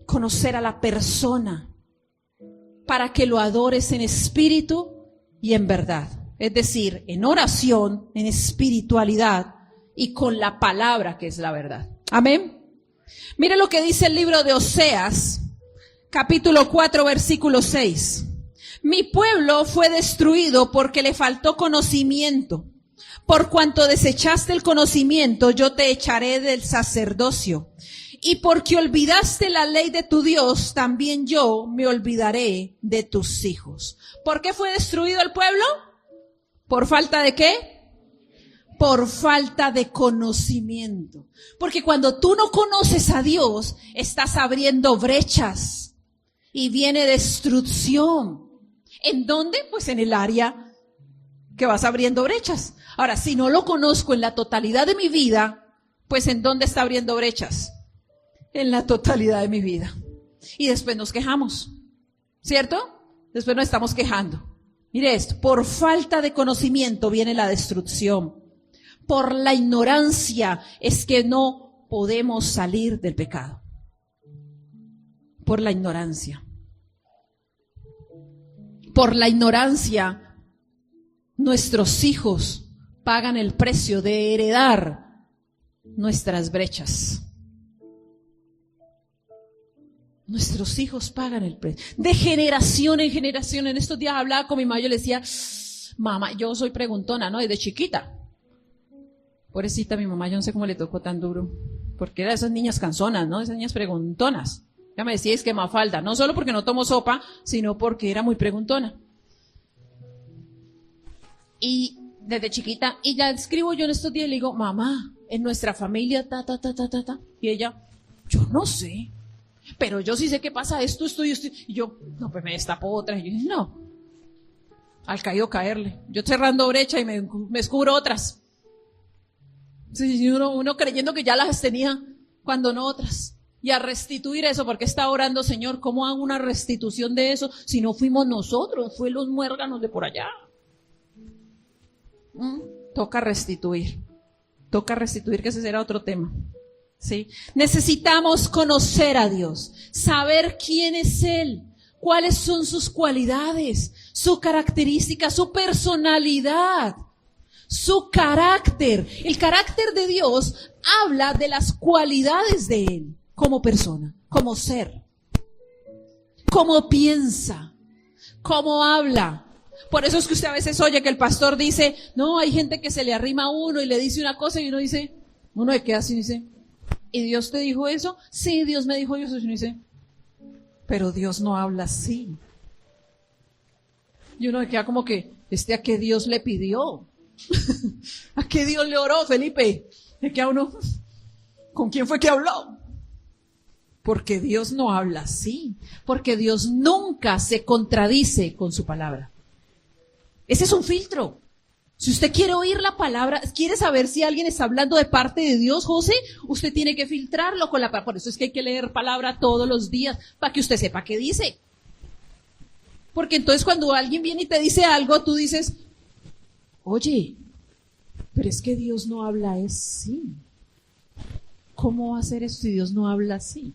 Conocer a la persona para que lo adores en espíritu y en verdad. Es decir, en oración, en espiritualidad y con la palabra que es la verdad. Amén. Mire lo que dice el libro de Oseas, capítulo 4, versículo 6. Mi pueblo fue destruido porque le faltó conocimiento. Por cuanto desechaste el conocimiento, yo te echaré del sacerdocio. Y porque olvidaste la ley de tu Dios, también yo me olvidaré de tus hijos. ¿Por qué fue destruido el pueblo? ¿Por falta de qué? Por falta de conocimiento. Porque cuando tú no conoces a Dios, estás abriendo brechas y viene destrucción. ¿En dónde? Pues en el área que vas abriendo brechas. Ahora, si no lo conozco en la totalidad de mi vida, pues ¿en dónde está abriendo brechas? En la totalidad de mi vida. Y después nos quejamos, ¿cierto? Después nos estamos quejando. Mire esto, por falta de conocimiento viene la destrucción. Por la ignorancia es que no podemos salir del pecado. Por la ignorancia. Por la ignorancia, nuestros hijos pagan el precio de heredar nuestras brechas. Nuestros hijos pagan el precio. De generación en generación. En estos días hablaba con mi mamá, yo le decía, mamá, yo soy preguntona, ¿no? Desde chiquita. Pobrecita mi mamá, yo no sé cómo le tocó tan duro. Porque era de esas niñas canzonas, ¿no? Esas niñas preguntonas. Ya me decía, es que Mafalda, no solo porque no tomo sopa, sino porque era muy preguntona. Y desde chiquita, y ya escribo yo en estos días y le digo, mamá, en nuestra familia, Y ella, yo no sé. Pero yo sí sé qué pasa esto. Y yo, no, pues me destapo otra. Y yo dije, no. Al caído caerle. Yo cerrando brecha y me descubro otras. Sí, uno creyendo que ya las tenía, cuando no otras. Y a restituir eso, porque está orando, Señor, ¿cómo hago una restitución de eso? Si no fuimos nosotros, fue los muérganos de por allá. Toca restituir, que ese será otro tema. ¿Sí? Necesitamos conocer a Dios, saber quién es Él, cuáles son sus cualidades, su característica, su personalidad, su carácter. El carácter de Dios habla de las cualidades de Él como persona, como ser, cómo piensa, cómo habla. Por eso es que usted a veces oye que el pastor dice, no, hay gente que se le arrima a uno y le dice una cosa y uno se queda así y dice, ¿y Dios te dijo eso? Sí, Dios me dijo eso. Y uno dice, pero Dios no habla así. Y uno se queda como que, ¿a qué Dios le pidió? ¿A qué Dios le oró, Felipe? Se queda uno, ¿con quién fue que habló? porque Dios no habla así, porque Dios nunca se contradice con su palabra. Ese es un filtro. Si usted quiere oír la palabra, quiere saber si alguien está hablando de parte de Dios, José, usted tiene que filtrarlo con la palabra. Por eso es que hay que leer palabra todos los días, para que usted sepa qué dice. Porque entonces cuando alguien viene y te dice algo, tú dices, oye, pero es que Dios no habla así. ¿Cómo va a ser eso si Dios no habla así?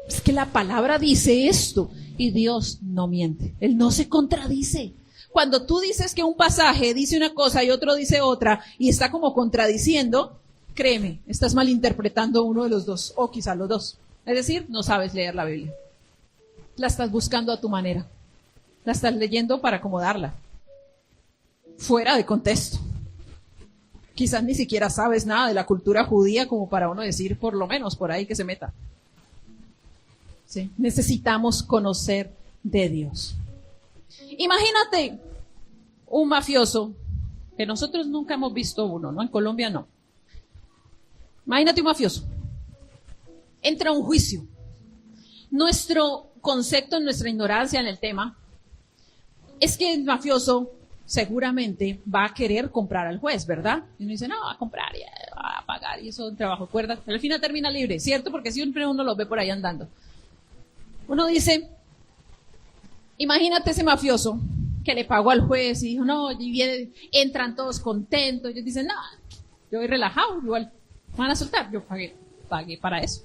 Es que la palabra dice esto y Dios no miente. Él no se contradice. Cuando tú dices que un pasaje dice una cosa y otro dice otra y está como contradiciendo, créeme, estás malinterpretando uno de los dos o quizá los dos. Es decir, no sabes leer la Biblia. La estás buscando a tu manera. La estás leyendo para acomodarla. Fuera de contexto. Quizás ni siquiera sabes nada de la cultura judía como para uno decir, por lo menos, por ahí que se meta. ¿Sí? Necesitamos conocer de Dios. Imagínate un mafioso, que nosotros nunca hemos visto uno, ¿no? En Colombia no. Imagínate un mafioso. Entra a un juicio. Nuestro concepto, nuestra ignorancia en el tema, es que el mafioso seguramente va a querer comprar al juez, ¿verdad? Y uno dice, no, va a comprar, y va a pagar, y eso es un trabajo, ¿cuerdas? Al final termina libre, ¿cierto? Porque siempre uno lo ve por ahí andando. Uno dice, imagínate ese mafioso que le pagó al juez y dijo, no, y viene, entran todos contentos, ellos dicen, no, yo voy relajado, igual, van a soltar, yo pagué para eso.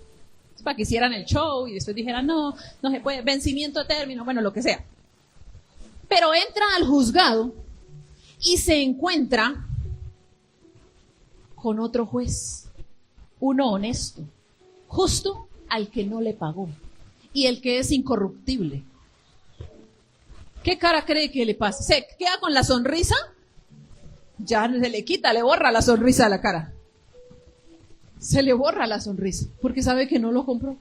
Es para que hicieran el show y después dijeran, no se puede, vencimiento de término, bueno, lo que sea. Pero entra al juzgado y se encuentra con otro juez, uno honesto, justo al que no le pagó y el que es incorruptible. ¿Qué cara cree que le pasa? ¿Se queda con la sonrisa? Ya se le quita, le borra la sonrisa de la cara. Se le borra la sonrisa porque sabe que no lo compró.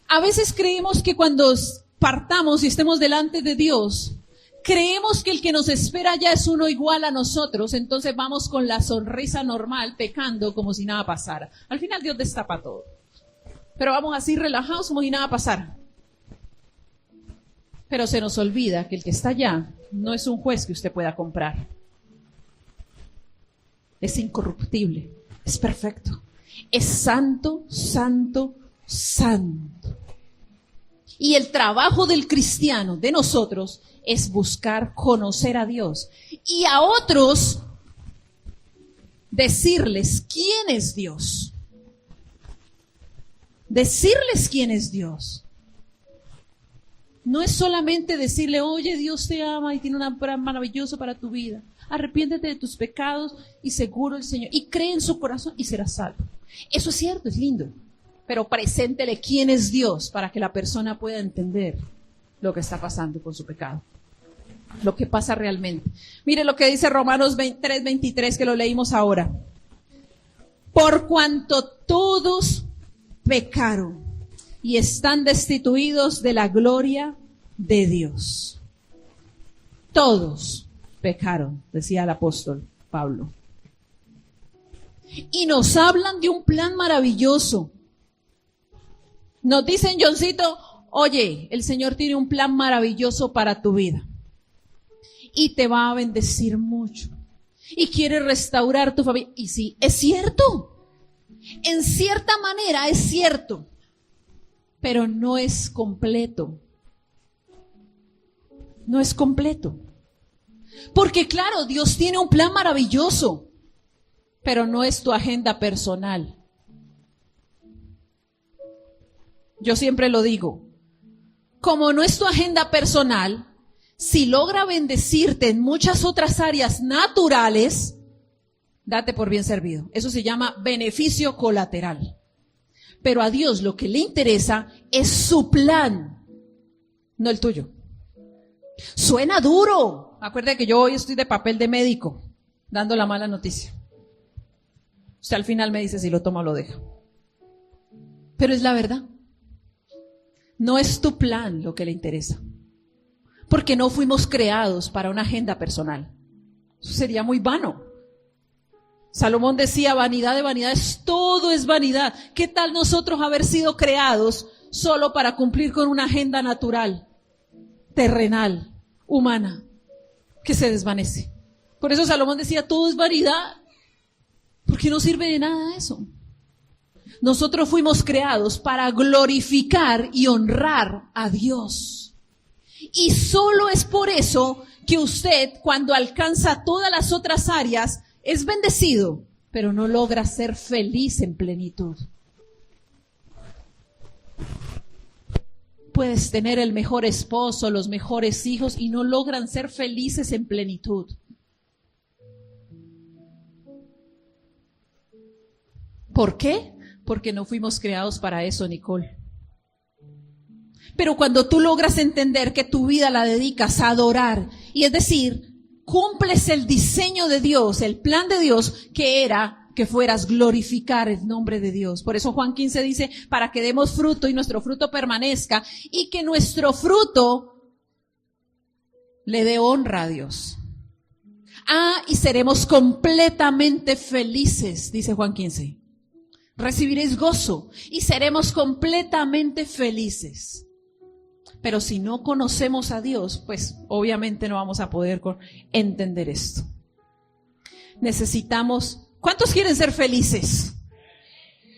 A veces creemos que cuando partamos y estemos delante de Dios, creemos que el que nos espera ya es uno igual a nosotros, entonces vamos con la sonrisa normal, pecando como si nada pasara. Al final Dios destapa todo. Pero vamos así relajados como si nada pasara. Pero se nos olvida que el que está allá no es un juez que usted pueda comprar. Es incorruptible, es perfecto, es santo, santo, santo. Y el trabajo del cristiano, de nosotros, es buscar conocer a Dios. Y a otros, decirles quién es Dios. Decirles quién es Dios. No es solamente decirle, oye, Dios te ama y tiene un plan maravilloso para tu vida. Arrepiéntete de tus pecados y seguro el Señor. Y cree en su corazón y serás salvo. Eso es cierto, es lindo. Pero preséntele quién es Dios para que la persona pueda entender lo que está pasando con su pecado. Lo que pasa realmente. Mire lo que dice Romanos 3:23, que lo leímos ahora. Por cuanto todos pecaron y están destituidos de la gloria de Dios. Todos pecaron, decía el apóstol Pablo. Y nos hablan de un plan maravilloso. Nos dicen, Johncito, oye, el Señor tiene un plan maravilloso para tu vida. Y te va a bendecir mucho. Y quiere restaurar tu familia. Y sí, es cierto. En cierta manera es cierto. Pero no es completo. No es completo. Porque claro, Dios tiene un plan maravilloso. Pero no es tu agenda personal. Yo siempre lo digo, como no es tu agenda personal, si logra bendecirte en muchas otras áreas naturales, date por bien servido. Eso se llama beneficio colateral. Pero a Dios lo que le interesa es su plan, no el tuyo. Suena duro. Acuérdate que yo hoy estoy de papel de médico, dando la mala noticia. Usted al final me dice si lo toma o lo deja. Pero es la verdad. No es tu plan lo que le interesa. Porque no fuimos creados para una agenda personal. Eso sería muy vano. Salomón decía, vanidad de vanidades, todo es vanidad. ¿Qué tal nosotros haber sido creados solo para cumplir con una agenda natural, terrenal, humana, que se desvanece? Por eso Salomón decía, todo es vanidad, porque no sirve de nada eso. Nosotros fuimos creados para glorificar y honrar a Dios. Y solo es por eso que usted, cuando alcanza todas las otras áreas, es bendecido, pero no logra ser feliz en plenitud. Puedes tener el mejor esposo, los mejores hijos y no logran ser felices en plenitud. ¿Por qué? Porque no fuimos creados para eso, Nicole. Pero cuando tú logras entender que tu vida la dedicas a adorar, y es decir, cumples el diseño de Dios, el plan de Dios, que era que fueras glorificar el nombre de Dios. Por eso Juan 15 dice, para que demos fruto y nuestro fruto permanezca, y que nuestro fruto le dé honra a Dios. Y seremos completamente felices, dice Juan 15. Recibiréis gozo y seremos completamente felices. Pero si no conocemos a Dios, pues obviamente no vamos a poder entender esto. Necesitamos, ¿cuántos quieren ser felices?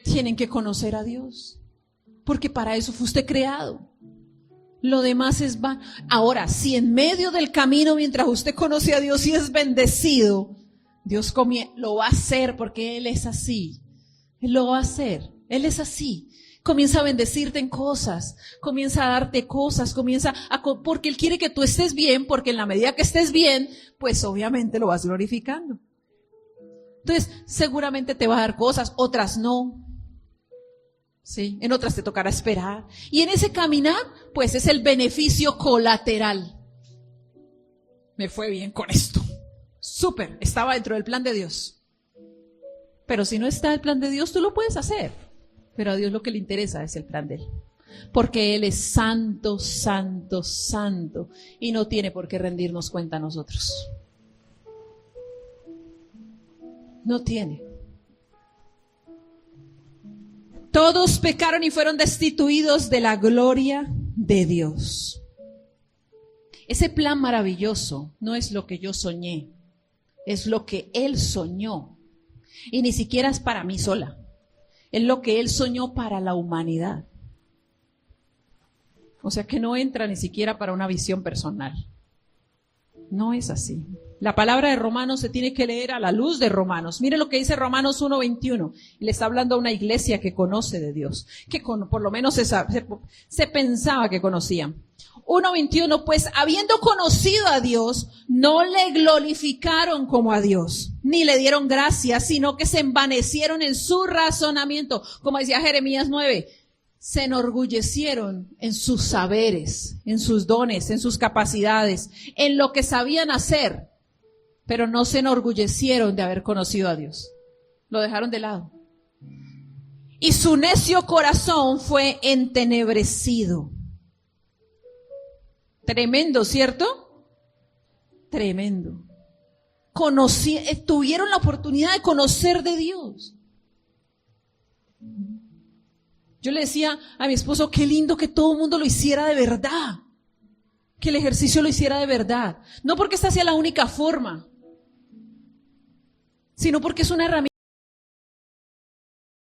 Tienen que conocer a Dios, porque para eso fue usted creado. Lo demás es vano. Ahora, si en medio del camino, mientras usted conoce a Dios y es bendecido, Dios lo va a hacer porque Él es así. Él lo va a hacer. Él es así. Comienza a bendecirte en cosas, comienza a darte cosas, porque Él quiere que tú estés bien, porque en la medida que estés bien, pues obviamente lo vas glorificando. Entonces, seguramente te va a dar cosas, otras no. Sí, en otras te tocará esperar. Y en ese caminar, pues es el beneficio colateral. Me fue bien con esto. Súper, estaba dentro del plan de Dios. Pero si no está el plan de Dios, tú lo puedes hacer. Pero a Dios lo que le interesa es el plan de Él. Porque Él es santo, santo, santo. Y no tiene por qué rendirnos cuenta a nosotros. No tiene. Todos pecaron y fueron destituidos de la gloria de Dios. Ese plan maravilloso no es lo que yo soñé. Es lo que Él soñó. Y ni siquiera es para mí sola. Es lo que Él soñó para la humanidad. O sea que no entra ni siquiera para una visión personal. No es así. La palabra de Romanos se tiene que leer a la luz de Romanos. Mire lo que dice Romanos 1:21. Le está hablando a una iglesia que conoce de Dios. Que por lo menos se pensaba que conocían. 1:21, pues habiendo conocido a Dios, no le glorificaron como a Dios, ni le dieron gracias, sino que se envanecieron en su razonamiento. Como decía Jeremías 9, se enorgullecieron en sus saberes, en sus dones, en sus capacidades, en lo que sabían hacer, pero no se enorgullecieron de haber conocido a Dios. Lo dejaron de lado. Y su necio corazón fue entenebrecido. Tremendo, ¿cierto? Tremendo. Tuvieron la oportunidad de conocer de Dios. Yo le decía a mi esposo, qué lindo que todo el mundo lo hiciera de verdad. Que el ejercicio lo hiciera de verdad. No porque esta sea la única forma, sino porque es una herramienta.